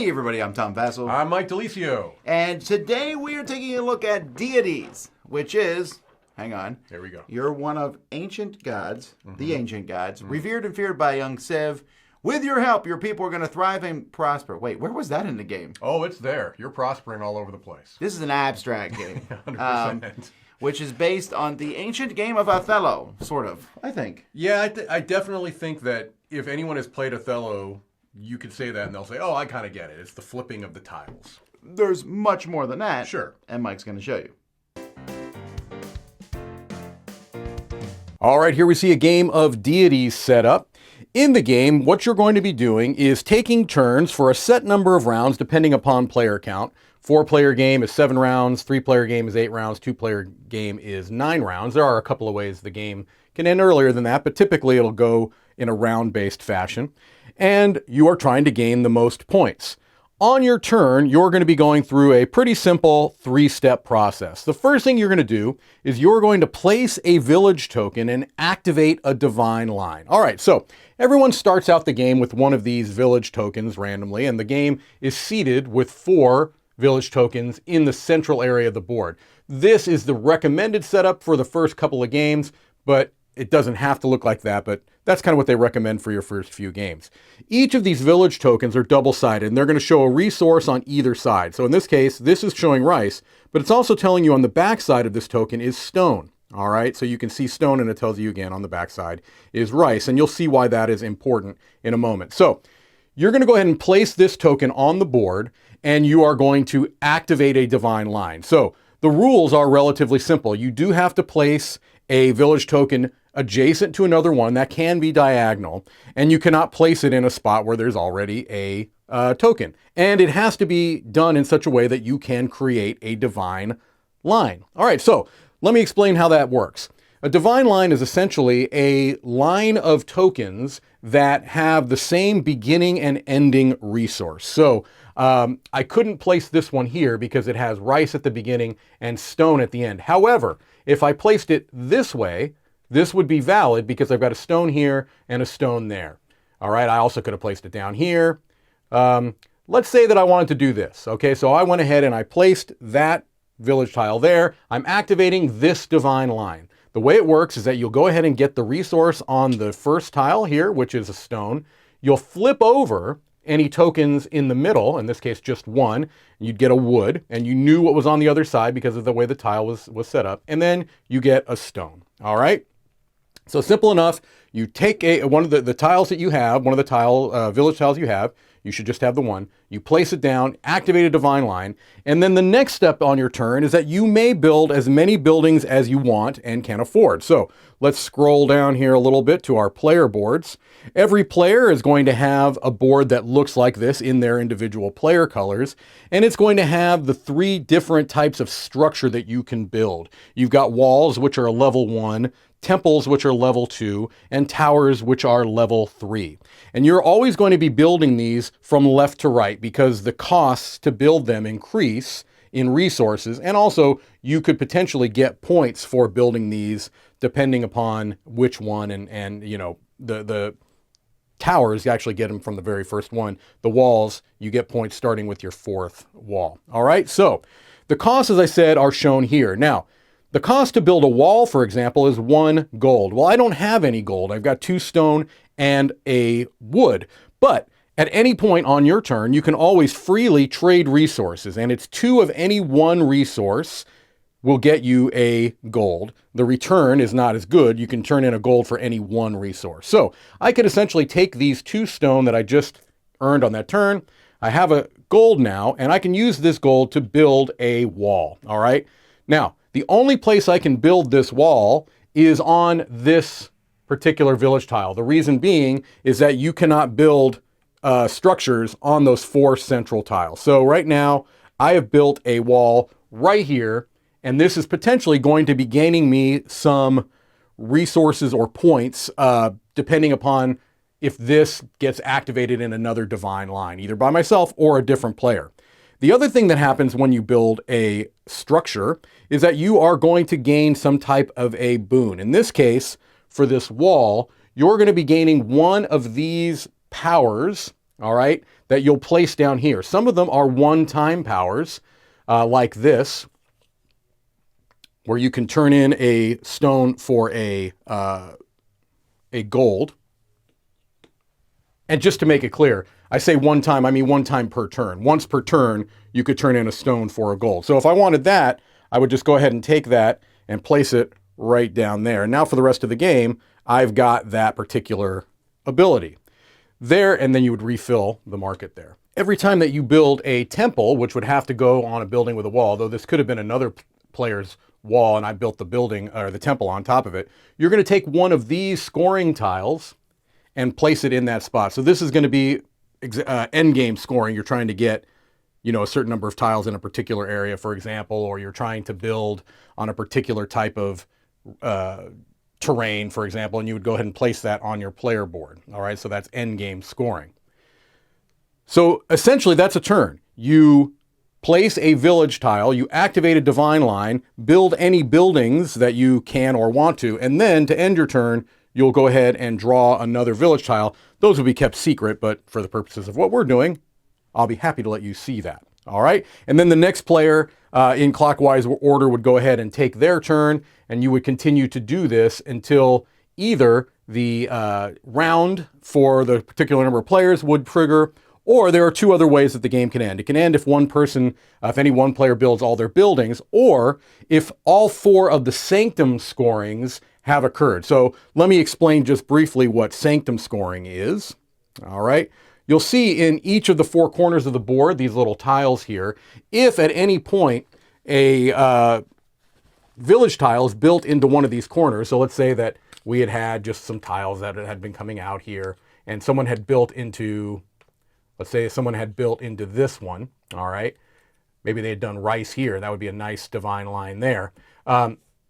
Hey everybody, I'm Tom Vassell. I'm Mike DeLisio. And today we are taking a look at Deities, which is, hang on. Here we go. You're one of ancient gods, the ancient gods, revered and feared by young Civ. With your help, your people are going to thrive and prosper. Wait, where was that in the game? Oh, it's there. You're prospering all over the place. This is an abstract game. 100%. Which is based on the ancient game of Othello, sort of, I think. Yeah, I definitely think that if anyone has played Othello, you could say that and they'll say, oh, I kind of get it. It's the flipping of the tiles. There's much more than that. Sure. And Mike's going to show you. All right, here we see a game of Deities set up. In the game, what you're going to be doing is taking turns for a set number of rounds depending upon player count. 4-player game is 7 rounds, 3-player game is 8 rounds, 2-player game is 9 rounds. There are a couple of ways the game can end earlier than that, but typically it'll go in a round-based fashion. And you are trying to gain the most points. On your turn, you're going to be going through a pretty simple 3-step process. The first thing you're going to do is you're going to place a village token and activate a divine line. All right, so everyone starts out the game with one of these village tokens randomly, and the game is seeded with 4 village tokens in the central area of the board. This is the recommended setup for the first couple of games, but it doesn't have to look like that, but that's kind of what they recommend for your first few games. Each of these village tokens are double-sided, and they're going to show a resource on either side. So in this case, this is showing rice, but it's also telling you on the back side of this token is stone. All right, so you can see stone, and it tells you again on the back side is rice, and you'll see why that is important in a moment. So you're going to go ahead and place this token on the board, and you are going to activate a divine line. So the rules are relatively simple. You do have to place a village token adjacent to another one that can be diagonal, and you cannot place it in a spot where there's already a token. And it has to be done in such a way that you can create a divine line. All right, so let me explain how that works. A divine line is essentially a line of tokens that have the same beginning and ending resource. So I couldn't place this one here because it has rice at the beginning and stone at the end. However, if I placed it this way, this would be valid because I've got a stone here and a stone there. All right, I also could have placed it down here. Let's say that I wanted to do this. Okay, so I went ahead and I placed that village tile there. I'm activating this divine line. The way it works is that you'll go ahead and get the resource on the first tile here, which is a stone. You'll flip over any tokens in the middle, in this case just one, you'd get a wood, and you knew what was on the other side because of the way the tile was set up, and then you get a stone. All right? So simple enough. You take one of the tiles that you have, one of the village tiles you have, you should just have the one. You place it down, activate a divine line, and then the next step on your turn is that you may build as many buildings as you want and can afford. So let's scroll down here a little bit to our player boards. Every player is going to have a board that looks like this in their individual player colors, and it's going to have the 3 different types of structure that you can build. You've got walls, which are level 1, temples, which are level 2, and towers, which are level 3. And you're always going to be building these from left to right because the costs to build them increase in resources, and also you could potentially get points for building these depending upon which one, and you know, the towers, you actually get them from the very first one. The walls, you get points starting with your 4th wall. All right, so the costs, as I said, are shown here. Now, the cost to build a wall, for example, is 1 gold. Well, I don't have any gold. I've got 2 stone and a wood. But at any point on your turn, you can always freely trade resources, and it's 2 of any one resource will get you a gold. The return is not as good. You can turn in a gold for any one resource. So I could essentially take these 2 stone that I just earned on that turn. I have a gold now, and I can use this gold to build a wall. All right. Now, the only place I can build this wall is on this particular village tile. The reason being is that you cannot build structures on those 4 central tiles. So right now, I have built a wall right here, and this is potentially going to be gaining me some resources or points, depending upon if this gets activated in another divine line, either by myself or a different player. The other thing that happens when you build a structure is that you are going to gain some type of a boon. In this case, for this wall, you're going to be gaining one of these powers all right, that you'll place down here. Some of them are one-time powers, like this, where you can turn in a stone for a gold. And just to make it clear, I say one time, I mean one time per turn. Once per turn, you could turn in a stone for a gold. So if I wanted that, I would just go ahead and take that and place it right down there. Now for the rest of the game, I've got that particular ability there, and then you would refill the market there. Every time that you build a temple, which would have to go on a building with a wall, though this could have been another player's wall and I built the building or the temple on top of it, you're going to take one of these scoring tiles and place it in that spot. So this is going to be end game scoring. You're trying to get, a certain number of tiles in a particular area, for example, or you're trying to build on a particular type of terrain, for example, and you would go ahead and place that on your player board. All right, so that's end game scoring. So essentially that's a turn. You place a village tile, you activate a divine line, build any buildings that you can or want to, and then to end your turn, you'll go ahead and draw another village tile. Those will be kept secret, but for the purposes of what we're doing, I'll be happy to let you see that. All right, and then the next player in clockwise order would go ahead and take their turn, and you would continue to do this until either the round for the particular number of players would trigger, or there are two other ways that the game can end. It can end if if any one player builds all their buildings, or if all four of the sanctum scorings have occurred. So let me explain just briefly what sanctum scoring is. All right. You'll see in each of the four corners of the board, these little tiles here, if at any point a village tile is built into one of these corners. So let's say that we had just some tiles that had been coming out here, and someone had built into, let's say someone had built into this one. All right. Maybe they had done rice here. That would be a nice divine line there.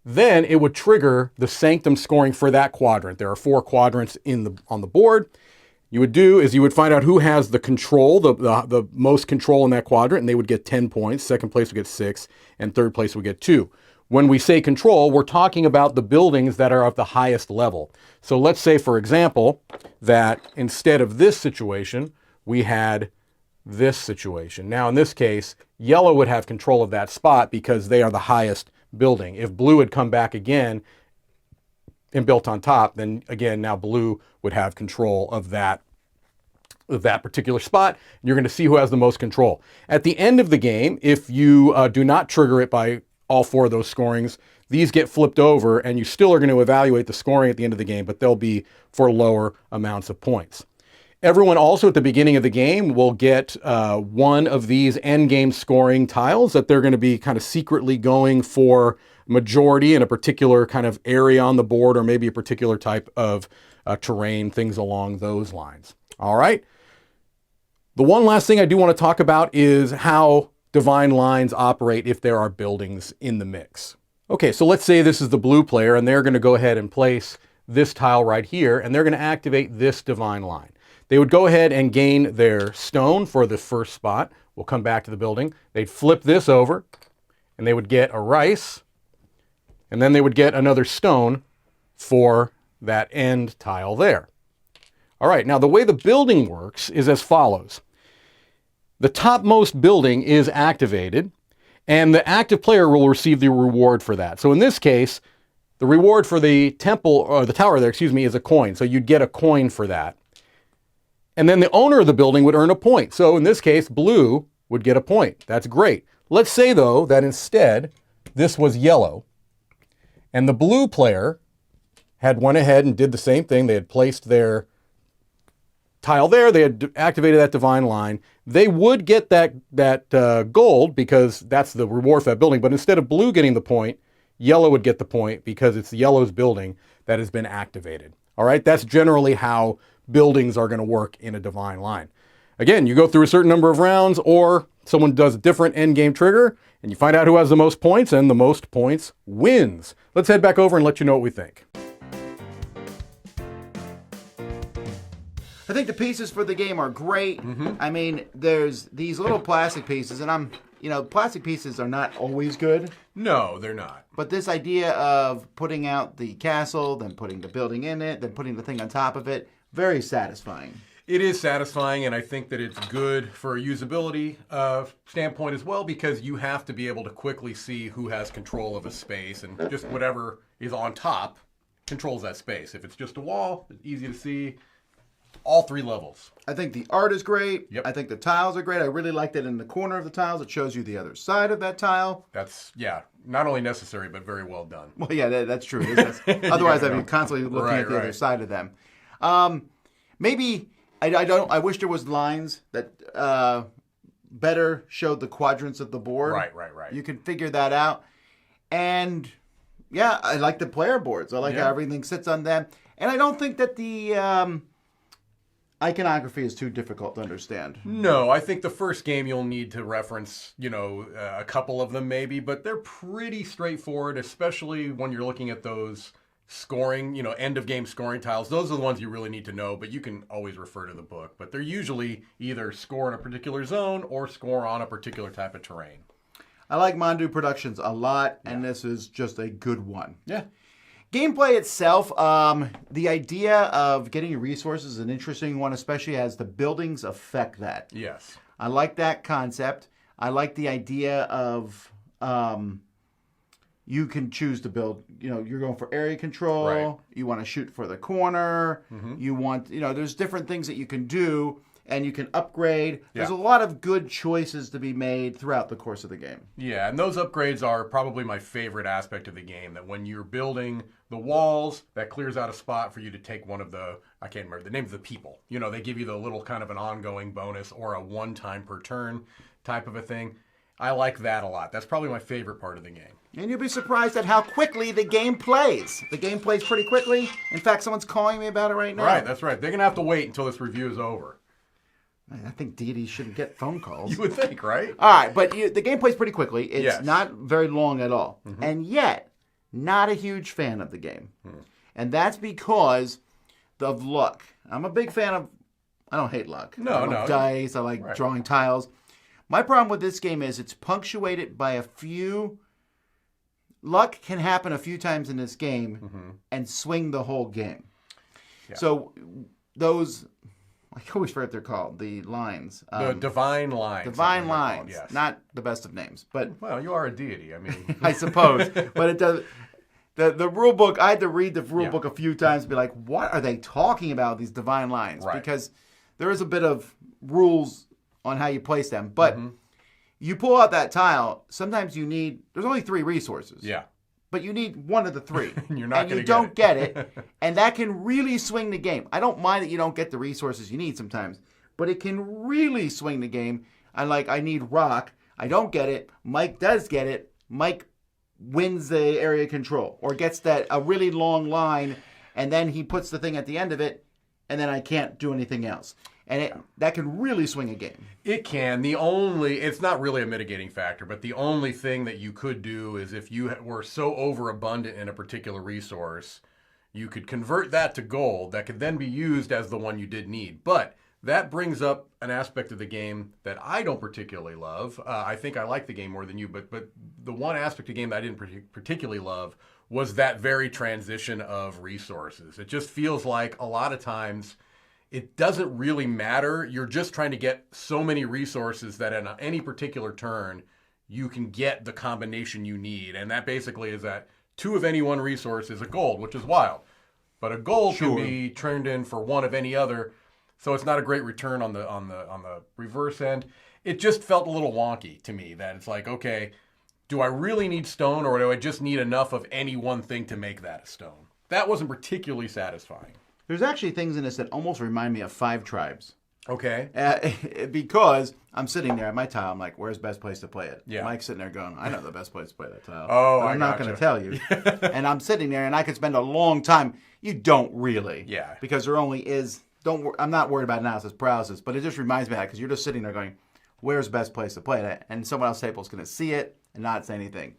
Then it would trigger the sanctum scoring for that quadrant. There are four quadrants on the board. You would do is you would find out who has the control, the most control in that quadrant, and they would get 10 points. Second place would get 6, and third place would get 2. When we say control, we're talking about the buildings that are of the highest level. So let's say, for example, that instead of this situation, we had this situation. Now, in this case, yellow would have control of that spot because they are the highest building. If blue had come back again and built on top, then again, now blue would have control of that particular spot. You're going to see who has the most control. At the end of the game, if you do not trigger it by all four of those scorings, these get flipped over and you still are going to evaluate the scoring at the end of the game, but they'll be for lower amounts of points. Everyone also at the beginning of the game will get one of these end game scoring tiles that they're going to be kind of secretly going for majority in a particular kind of area on the board, or maybe a particular type of terrain, things along those lines. All right. The one last thing I do want to talk about is how divine lines operate if there are buildings in the mix. Okay, so let's say this is the blue player and they're going to go ahead and place this tile right here, and they're going to activate this divine line. They would go ahead and gain their stone for the first spot. We'll come back to the building. They'd flip this over, and they would get a rice, and then they would get another stone for that end tile there. All right, now the way the building works is as follows. The topmost building is activated, and the active player will receive the reward for that. So in this case, the reward for the temple, or the tower there, is a coin. So you'd get a coin for that. And then the owner of the building would earn a point. So in this case, blue would get a point. That's great. Let's say, though, that instead this was yellow, and the blue player had went ahead and did the same thing. They had placed their tile there. They had activated that divine line. They would get that gold because that's the reward for that building. But instead of blue getting the point, yellow would get the point because it's yellow's building that has been activated. All right, that's generally how buildings are going to work in a divine line. Again, you go through a certain number of rounds, or someone does a different end game trigger, and you find out who has the most points, and the most points wins. Let's head back over and let you know what we think. I think the pieces for the game are great. I mean, there's these little plastic pieces, and plastic pieces are not always good. No, they're not. But this idea of putting out the castle, then putting the building in it, then putting the thing on top of it, very satisfying. It is satisfying, and I think that it's good for a usability standpoint as well, because you have to be able to quickly see who has control of a space, and just whatever is on top controls that space. If it's just a wall, it's easy to see. All 3 levels. I think the art is great. Yep. I think the tiles are great. I really like that in the corner of the tiles, it shows you the other side of that tile. That's, not only necessary, but very well done. Well, yeah, that's true. Otherwise, I'd be constantly looking at the other side of them. Maybe I wish there was lines that better showed the quadrants of the board. Right. You can figure that out. And yeah, I like the player boards. I like how everything sits on them. And I don't think that the iconography is too difficult to understand. No, I think the first game you'll need to reference, a couple of them maybe, but they're pretty straightforward, especially when you're looking at those scoring, end of game scoring tiles. Those are the ones you really need to know, but you can always refer to the book. But they're usually either score in a particular zone or score on a particular type of terrain. I like Mandu Productions a lot, and this is just a good one. Yeah. Gameplay itself, the idea of getting resources is an interesting one, especially as the buildings affect that. Yes. I like that concept. I like the idea of you can choose to build, you're going for area control. Right. You want to shoot for the corner. You want, there's different things that you can do, and you can upgrade. There's a lot of good choices to be made throughout the course of the game. Yeah, and those upgrades are probably my favorite aspect of the game, that when you're building the walls, that clears out a spot for you to take one of the, I can't remember the name of the people. They give you the little kind of an ongoing bonus or a one-time per turn type of a thing. I like that a lot. That's probably my favorite part of the game. And you'll be surprised at how quickly the game plays. The game plays pretty quickly. In fact, someone's calling me about it right now. Right, that's right. They're going to have to wait until this review is over. I think Deities shouldn't get phone calls. You would think, right? All right, but the game plays pretty quickly. It's not very long at all. And yet, not a huge fan of the game. And that's because of luck. I'm a big fan of, I don't hate luck. I like dice. I like drawing tiles. My problem with this game is it's punctuated by a few. Luck can happen a few times in this game and swing the whole game. Yeah. So those, I always forget what they're called, the lines. The divine lines. Divine lines. Yes. Not the best of names, but well, you are a deity. I mean, I suppose, but it does. The rule book, I had to read the rule book a few times to be like, what are they talking about, these divine lines? Right. Because there is a bit of rules on how you place them. But you pull out that tile, sometimes you need, there's only 3 resources. Yeah. But you need one of the 3. You're not going to get it. And you don't get it. And that can really swing the game. I don't mind that you don't get the resources you need sometimes. But it can really swing the game. I need rock. I don't get it. Mike does get it. Mike wins the area control. Or gets a really long line. And then he puts the thing at the end of it. And then I can't do anything else. And that can really swing a game. It can. It's not really a mitigating factor, but the only thing that you could do is if you were so overabundant in a particular resource, you could convert that to gold that could then be used as the one you did need. But that brings up an aspect of the game that I don't particularly love. I think I like the game more than you, but the one aspect of the game that I didn't particularly love was that very transition of resources. It just feels like a lot of times it doesn't really matter. You're just trying to get so many resources that in any particular turn, you can get the combination you need. And that basically is that 2 of any one resource is a gold, which is wild. But a gold can be turned in for 1 of any other. So it's not a great return on the reverse end. It just felt a little wonky to me, that it's like, okay, do I really need stone, or do I just need enough of any one thing to make that a stone? That wasn't particularly satisfying. There's actually things in this that almost remind me of 5 Tribes. Okay. Because I'm sitting there at my tile, I'm like, where's the best place to play it? Yeah. Mike's sitting there going, I know the best place to play that tile. Oh, I'm not going to tell you. And I'm sitting there, and I could spend a long time. You don't really. Yeah. Because there only is, I'm not worried about analysis paralysis, but it just reminds me of that, because you're just sitting there going, where's the best place to play it? And someone else table's going to see it and not say anything.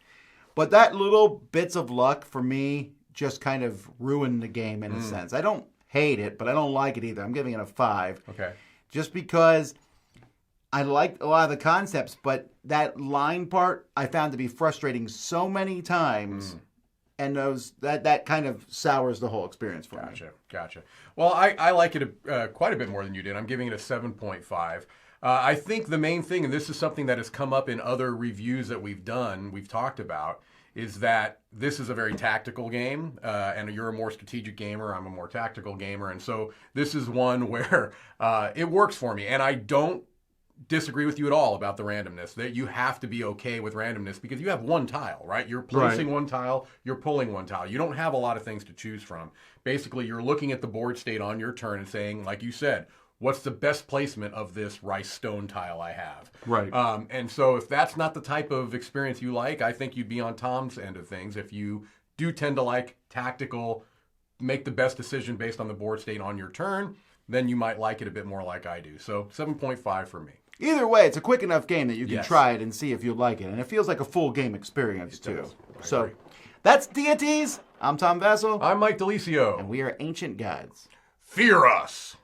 But that little bits of luck, for me, just kind of ruined the game in a sense. I don't hate it, but I don't like it either. I'm giving it a 5. Okay. Just because I liked a lot of the concepts, but that line part I found to be frustrating so many times and that kind of sours the whole experience for me. Gotcha. Well, I like it quite a bit more than you did. I'm giving it a 7.5. I think the main thing, and this is something that has come up in other reviews that we've talked about, is that this is a very tactical game, and you're a more strategic gamer, I'm a more tactical gamer, and so this is one where it works for me, and I don't disagree with you at all about the randomness, that you have to be okay with randomness because you have one tile, right? You're placing one tile, you're pulling one tile. You don't have a lot of things to choose from. Basically, you're looking at the board state on your turn and saying, like you said, what's the best placement of this rice stone tile I have? Right. And so if that's not the type of experience you like, I think you'd be on Tom's end of things. If you do tend to like tactical, make the best decision based on the board state on your turn, then you might like it a bit more like I do. So 7.5 for me. Either way, it's a quick enough game that you can try it and see if you like it. And it feels like a full game experience, too. So that's Deities. I'm Tom Vassell. I'm Mike Delisio. And we are Ancient Gods. Fear us.